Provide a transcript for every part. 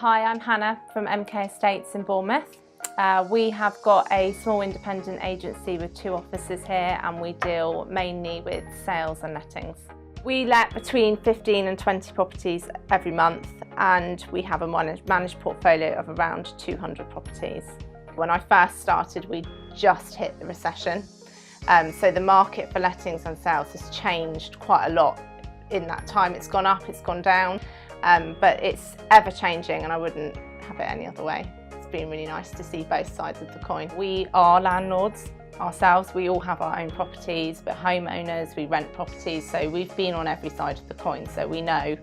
Hi, I'm Hannah from MK Estates in Bournemouth. We have got a small independent agency with 2 offices here, and we deal mainly with sales and lettings. We let between 15 and 20 properties every month, and we have a managed portfolio of around 200 properties. When I first started, we just hit the recession. So the market for lettings and sales has changed quite a lot in that time. It's gone up, it's gone down. But it's ever changing, and I wouldn't have it any other way. It's been really nice to see both sides of the coin. We are landlords ourselves. We all have our own properties. We're homeowners, we rent properties, so we've been on every side of the coin, so we know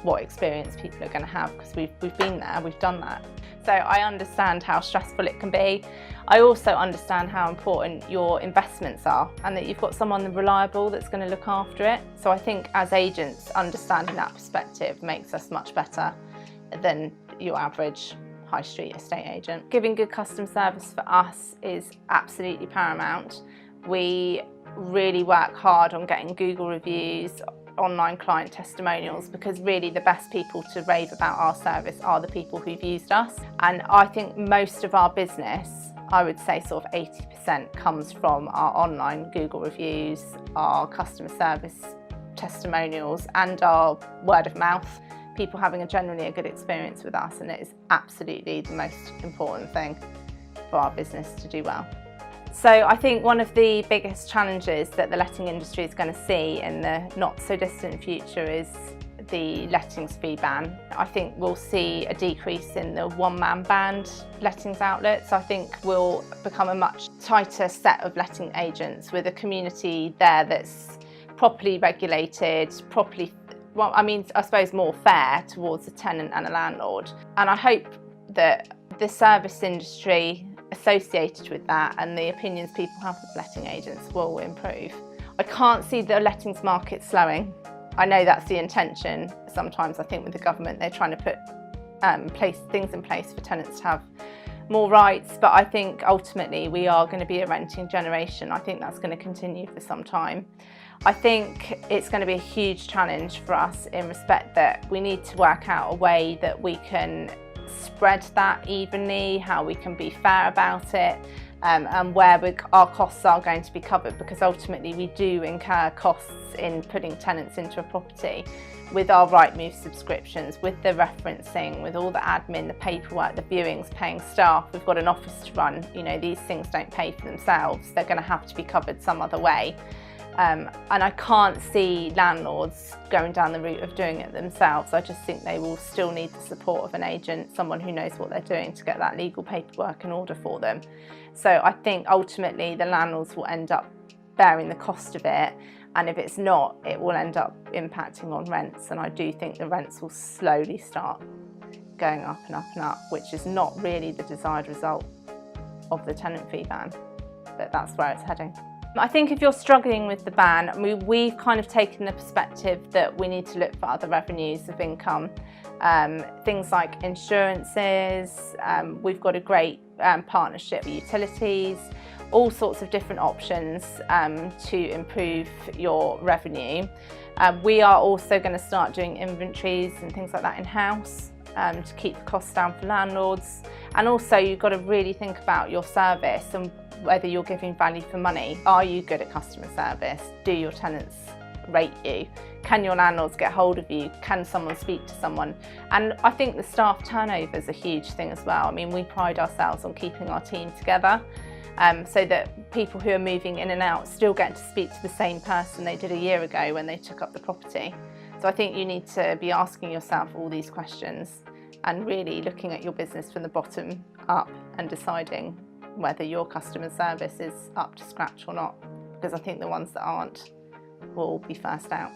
what experience people are going to have because we've been there, we've done that. So I understand how stressful it can be. I also understand how important your investments are and that you've got someone reliable that's going to look after it. So I think as agents, understanding that perspective makes us much better than your average high street estate agent. Giving good customer service for us is absolutely paramount. We really work hard on getting Google reviews, online client testimonials, because really the best people to rave about our service are the people who've used us. And I think most of our business, I would say sort of 80%, comes from our online Google reviews, our customer service testimonials, and our word of mouth. People having generally a good experience with us, and it is absolutely the most important thing for our business to do well. So I think one of the biggest challenges that the letting industry is going to see in the not so distant future is the lettings fee ban. I think we'll see a decrease in the one-man band lettings outlets. I think we'll become a much tighter set of letting agents with a community there that's properly regulated, I suppose more fair towards a tenant and a landlord. And I hope that the service industry associated with that and the opinions people have of letting agents will improve. I can't see the lettings market slowing. I know that's the intention. Sometimes I think with the government they're trying to put things in place for tenants to have more rights, but I think ultimately we are going to be a renting generation. I think that's going to continue for some time. I think it's going to be a huge challenge for us in respect that we need to work out a way that we can spread that evenly, how we can be fair about it, and where our costs are going to be covered, because ultimately we do incur costs in putting tenants into a property with our Rightmove subscriptions, with the referencing, with all the admin, the paperwork, the viewings, paying staff. We've got an office to run. You know, these things don't pay for themselves. They're going to have to be covered some other way. And I can't see landlords going down the route of doing it themselves. I just think they will still need the support of an agent, someone who knows what they're doing to get that legal paperwork in order for them. So I think ultimately the landlords will end up bearing the cost of it, and if it's not, it will end up impacting on rents, and I do think the rents will slowly start going up and up and up, which is not really the desired result of the tenant fee ban, but that's where it's heading. I think if you're struggling with the ban, we've kind of taken the perspective that we need to look for other revenues of income, things like insurances. We've got a great partnership with utilities, all sorts of different options to improve your revenue. We are also going to start doing inventories and things like that in-house to keep the costs down for landlords. And also you've got to really think about your service and whether you're giving value for money. Are you good at customer service? Do your tenants rate you? Can your landlords get hold of you? Can someone speak to someone? And I think the staff turnover is a huge thing as well. I mean, we pride ourselves on keeping our team together so that people who are moving in and out still get to speak to the same person they did a year ago when they took up the property. So I think you need to be asking yourself all these questions and really looking at your business from the bottom up and deciding whether your customer service is up to scratch or not, because I think the ones that aren't will be first out.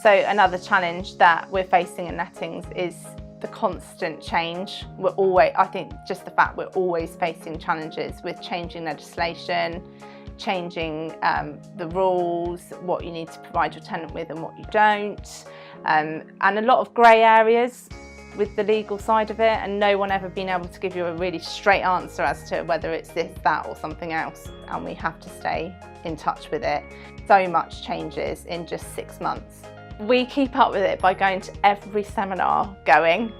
So another challenge that we're facing in lettings is the constant change. I think just the fact we're always facing challenges with changing legislation, changing the rules, what you need to provide your tenant with and what you don't, and a lot of grey areas with the legal side of it, and no one ever been able to give you a really straight answer as to whether it's this, that or something else, and we have to stay in touch with it. So much changes in just 6 months. We keep up with it by going to every seminar going,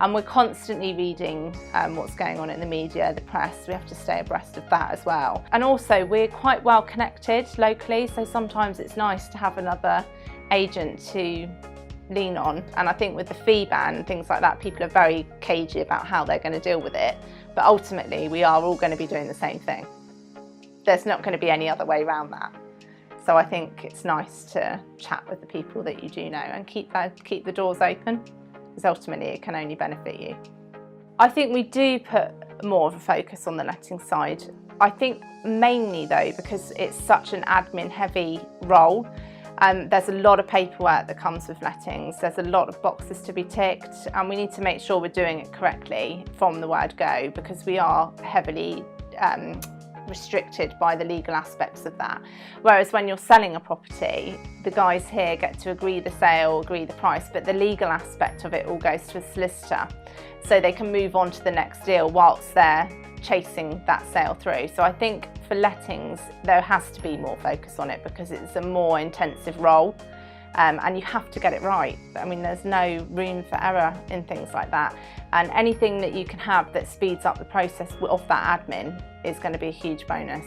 and we're constantly reading what's going on in the media, the press. We have to stay abreast of that as well. And also we're quite well connected locally, so sometimes it's nice to have another agent to lean on. And I think with the fee ban and things like that, people are very cagey about how they're going to deal with it. But ultimately we are all going to be doing the same thing. There's not going to be any other way around that. So I think it's nice to chat with the people that you do know and keep the doors open, because ultimately it can only benefit you. I think we do put more of a focus on the letting side. I think mainly though because it's such an admin heavy role. There's a lot of paperwork that comes with lettings, there's a lot of boxes to be ticked, and we need to make sure we're doing it correctly from the word go, because we are heavily restricted by the legal aspects of that. Whereas when you're selling a property, the guys here get to agree the sale, agree the price, but the legal aspect of it all goes to a solicitor, so they can move on to the next deal whilst they're chasing that sale through. So I think for lettings there has to be more focus on it, because it's a more intensive role, and you have to get it right. I mean, there's no room for error in things like that, and anything that you can have that speeds up the process of that admin is going to be a huge bonus.